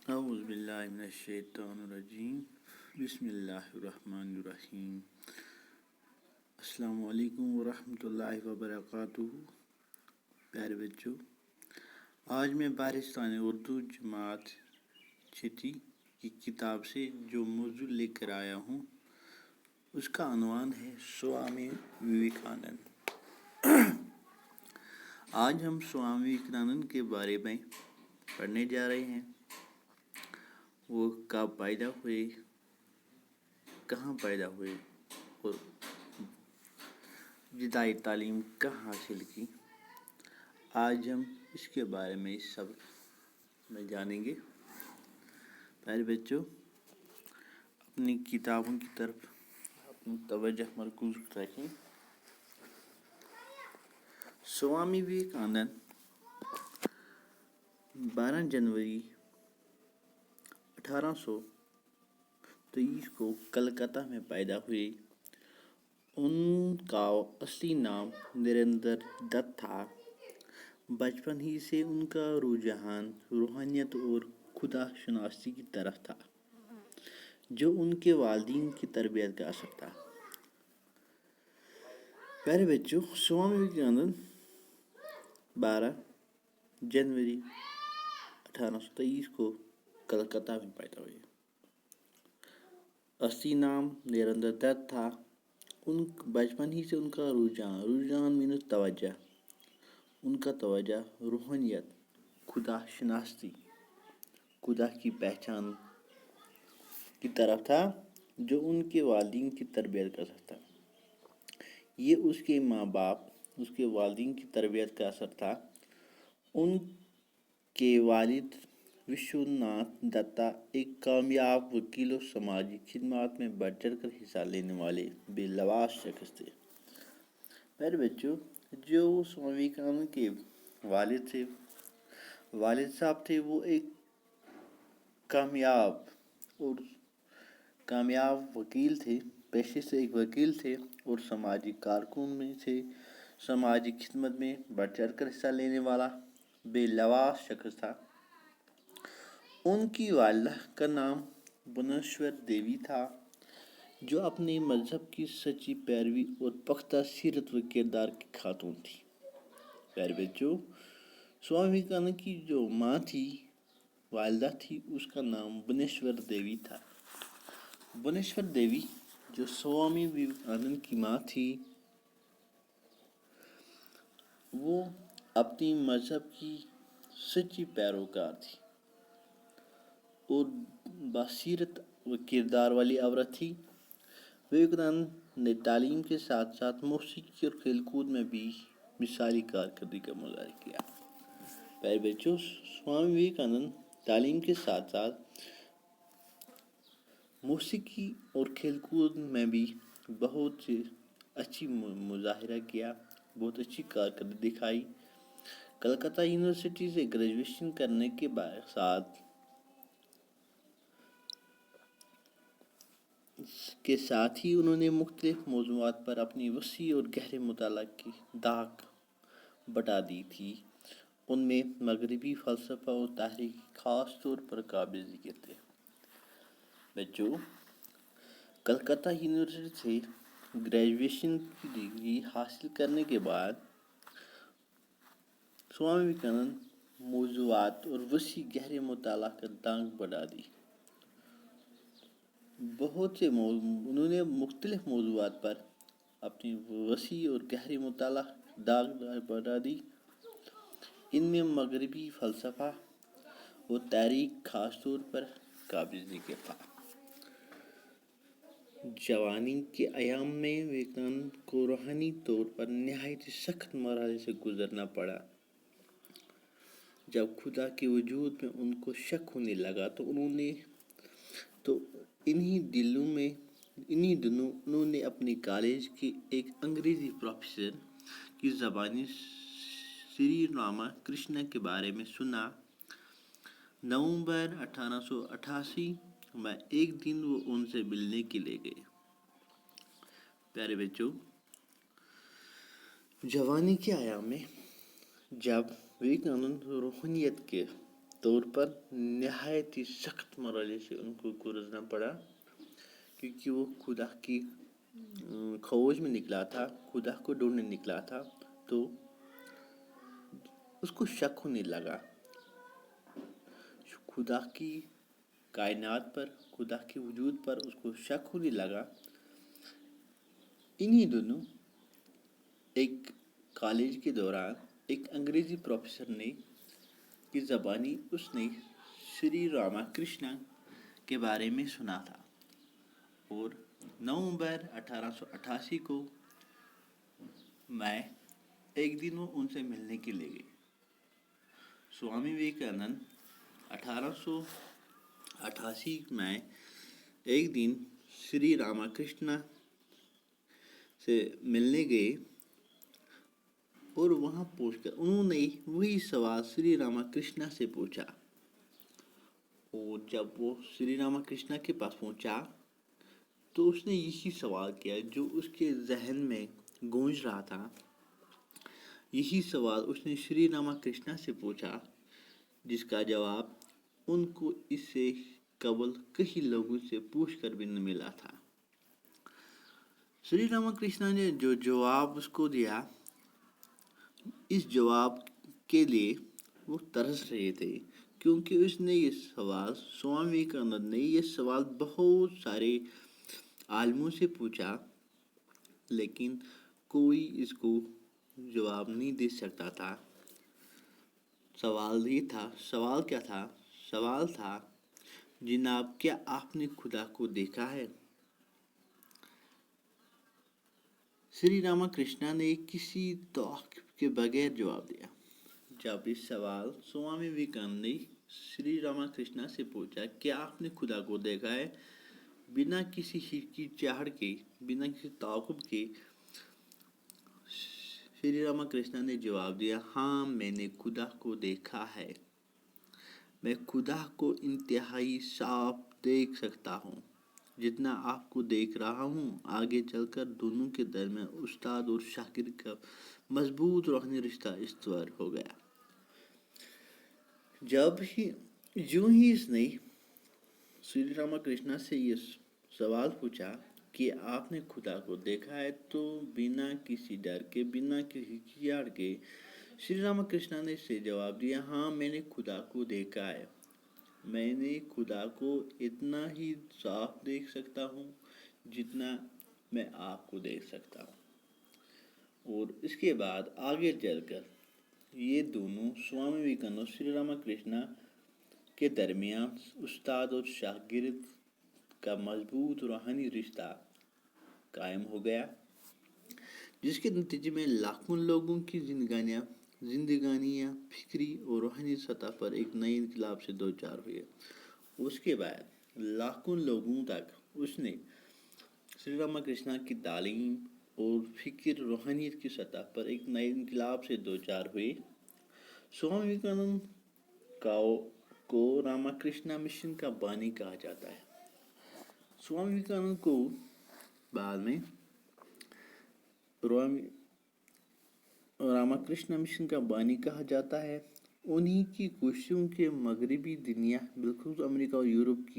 اعوذ باللہ من الشیطان الرجیم بسم اللہ الرحمن الرحیم السلام علیکم ورحمۃ اللہ وبرکاتہ۔ پیارے بچوں، آج میں بارستان اردو جماعت چھٹی کی کتاب سے جو موضوع لے کر آیا ہوں اس کا عنوان ہے سوامی وویکانند۔ آج ہم سوامی وویکانند کے بارے میں پڑھنے جا رہے ہیں۔ وہ کب پیدا ہوئے، کہاں پیدا ہوئے اور ابتدائی تعلیم کہاں حاصل کی، آج ہم اس کے بارے میں اس سبق میں جانیں گے۔ پیارے بچوں، اپنی کتابوں کی طرف اپنی توجہ مرکوز رکھیں۔ سوامی وویکانند 12 جنوری 1823 کو کلکتہ میں پیدا ہوئے۔ ان کا اصلی نام نریندر دت تھا۔ بچپن ہی سے ان کا رجحان روحانیت اور خدا شناسی کی طرف تھا، جو ان کے والدین کی تربیت کا اثر تھا۔ پیارے بچوں، سوامی وویکانند 12 جنوری 1823 کو کلکتہ میں پیدا ہوئے۔ اصلی نام نریندر دت تھا۔ بچپن ہی سے ان کا رجحان مینس توجہ، ان کا توجہ روحانیت، خدا شناسی، خدا کی پہچان کی طرف تھا، جو ان کے والدین کی تربیت کا اثر تھا۔ یہ اس کے ماں باپ، اس کے والدین کی تربیت کا اثر تھا۔ ان کے والد وشوناتھ دتا ایک کامیاب وکیل اور سماجی خدمات میں بڑھ چڑھ کر حصہ لینے والے بے لواس شخص تھے۔ میرے بچوں، جو سوامی وویکانند کے والد صاحب تھے، وہ ایک کامیاب وکیل تھے، پیشے سے ایک وکیل تھے اور سماجی کارکن میں سے سماجی خدمت میں بڑھ چڑھ کر حصہ لینے والا بے لواس شخص تھا۔ ان کی والدہ کا نام بھونیشور دیوی تھا، جو اپنے مذہب کی سچی پیروی اور پختہ سیرت و کردار کی خاتون تھی۔ پیارے بچوں، سوامی وویکانند کی جو ماں تھی، والدہ تھی، اس کا نام بھونیشور دیوی تھا۔ بھونیشور دیوی جو سوامی وویکانند کی ماں تھی، وہ اپنی مذہب کی سچی پیروکار تھی اور بصیرت و کردار والی عورت تھی۔ وویکانند نے تعلیم کے ساتھ ساتھ موسیقی اور کھیل کود میں بھی مثالی کارکردگی کا مظاہرہ کیا۔ پیارے بچوں، سوامی وویکانند تعلیم کے ساتھ ساتھ موسیقی اور کھیل کود میں بھی بہت اچھی مظاہرہ کیا، بہت اچھی کارکردگی دکھائی۔ کلکتہ یونیورسٹی سے گریجویشن کرنے کے ساتھ ہی انہوں نے مختلف موضوعات پر اپنی وسیع اور گہرے مطالعہ کی داغ بٹھا دی تھی۔ ان میں مغربی فلسفہ اور تحریک خاص طور پر قابل ذکر تھے۔ بچوں، کلکتہ یونیورسٹی سے گریجویشن کی ڈگری حاصل کرنے کے بعد سوامی وویکانند موضوعات اور وسیع گہرے مطالعہ کا داغ بڑھا دی۔ انہوں نے مختلف موضوعات پر اپنی وسیع اور گہرے مطالعہ داغ بڑھا دی۔ ان میں مغربی فلسفہ اور تحریک خاص طور پر قابل ذکر تھا۔ جوانی کے ایام میں وویکانند کو روحانی طور پر نہایت سخت مراحل سے گزرنا پڑا۔ جب خدا کے وجود میں ان کو شک ہونے لگا تو انہی دنوں انہوں نے اپنے کالج کے ایک انگریزی پروفیسر کی زبانی سری راما کرشنا کے بارے میں سنا۔ نومبر 1888 میں ایک دن وہ ان سے ملنے کے لیے گئے۔ پیارے بچوں، جوانی کے ایام میں جب وویکانند روحانیت کے طور پر نہایت ہی سخت مرحلے سے ان کو گزرنا پڑا، کیونکہ وہ خدا کی کھوج میں نکلا تھا، خدا کو ڈھونڈنے نکلا تھا، تو اس کو شک ہونے لگا خدا کی کائنات پر، خدا کے وجود پر اس کو شک ہونے لگا۔ انہی دنوں ایک کالج کے دوران ایک انگریزی پروفیسر نے کی زبانی اس نے شری راما کرشنا کے بارے میں سنا تھا، اور نومبر 1888 کو میں ایک دن وہ ان سے ملنے کے لیے گئی۔ سوامی وویکانند 1888 میں ایک دن شری راما کرشنا سے ملنے گئے، اور وہاں پہنچ کر انہوں نے وہی سوال شری راما کرشنا سے پوچھا، اور جب وہ شری راما کرشنا کے پاس پہنچا تو اس نے یہی سوال کیا جو اس کے ذہن میں گونج رہا تھا۔ یہی سوال اس نے شری راما کرشنا سے پوچھا، جس کا جواب ان کو اس سے قبل کئی لوگوں سے پوچھ کر بھی نہ ملا تھا۔ شری راما کرشنا نے جو جواب اس کو دیا، اس جواب کے لیے وہ ترس رہے تھے، کیونکہ اس نے یہ سوال، سوامی وویکانند نے یہ سوال بہت سارے عالموں سے پوچھا، لیکن کوئی اس کو جواب نہیں دے سکتا تھا۔ سوال یہ تھا، سوال کیا تھا؟ سوال تھا، جناب کیا آپ نے خدا کو دیکھا ہے؟ شری راما کرشنا نے کسی توقع کے بغیر جواب دیا۔ جب اس سوال سوامی وویکانند نے شری راما کرشنا سے پوچھا، کیا آپ نے خدا کو دیکھا ہے؟ بنا کسی ہچکچاہٹ کے، بنا کسی تعجب کے شری راما کرشنا نے جواب دیا، ہاں میں نے خدا کو دیکھا ہے، میں خدا کو انتہائی صاف دیکھ سکتا ہوں، جتنا آپ کو دیکھ رہا ہوں۔ آگے چل کر دونوں کے درمیان استاد اور شاگرد کا مضبوط روحانی رشتہ استوار ہو گیا۔ یوں ہی اس نے شری راما کرشنا سے یہ سوال پوچھا کہ آپ نے خدا کو دیکھا ہے، تو بنا کسی ڈر کے، بنا کسی ہچکچاہٹ کے شری راما کرشنا نے اسے جواب دیا، ہاں میں نے خدا کو دیکھا ہے، میں نے خدا کو اتنا ہی صاف دیکھ سکتا ہوں جتنا میں آپ کو دیکھ سکتا ہوں۔ اور اس کے بعد آگے چل کر یہ دونوں سوامی وویکانند اور شری راما کرشنا کے درمیان استاد اور شاگرد کا مضبوط روحانی رشتہ قائم ہو گیا، جس کے نتیجے میں لاکھوں لوگوں کی زندگانیاں فکری اور روحانی سطح پر ایک نئے انقلاب سے دوچار ہوئے۔ اس کے بعد لاکھوں لوگوں تک اس نے شری راما کرشنا کی تعلیم اور فکر روحانیت کی سطح پر ایک نئے انقلاب سے دوچار ہوئے۔ سوامی وویکانند کو راما کرشنا مشن کا بانی کہا جاتا ہے۔ سوامی وویکانند کو بعد میں راما کرشنا مشن کا بانی کہا جاتا ہے۔ انہی کی کوششوں کے مغربی دنیا، بالخصوص امریکہ اور یورپ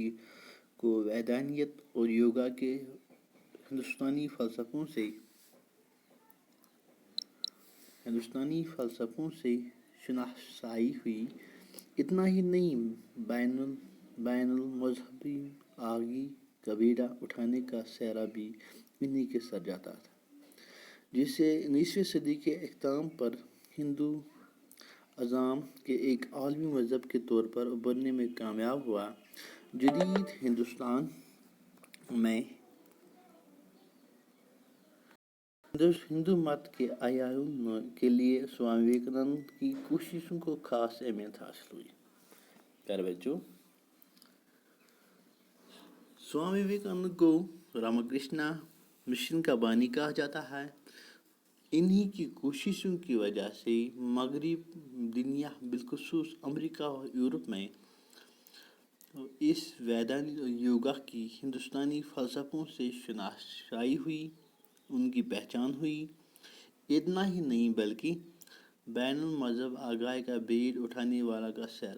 کو وحدانیت اور یوگا کے ہندوستانی فلسفوں سے شناسائی ہوئی۔ اتنا ہی نہیں، بین المذہبی آگے کبیرہ اٹھانے کا سہرا بھی انہی کے سر جاتا تھا، جس سے 19ویں صدی کے اختتام پر ہندوازم کے ایک عالمی مذہب کے طور پر ابھرنے میں کامیاب ہوا۔ جدید ہندوستان میں ہندو مت کے احیاء کے لیے سوامی وویکانند کی کوششوں کو خاص اہمیت حاصل ہوئی۔ سوامی وویکانند کو راما کرشنا مشن کا بانی کہا جاتا ہے۔ انہی کی کوششوں کی وجہ سے مغربی دنیا، بالخصوص امریکہ اور یورپ میں اس وحدانیت اور یوگا کی ہندوستانی فلسفوں سے شناسائی ہوئی، ان کی پہچان ہوئی۔ اتنا ہی نہیں بلکہ بین المذہب آگے کا بیڑ اٹھانے والا کا سر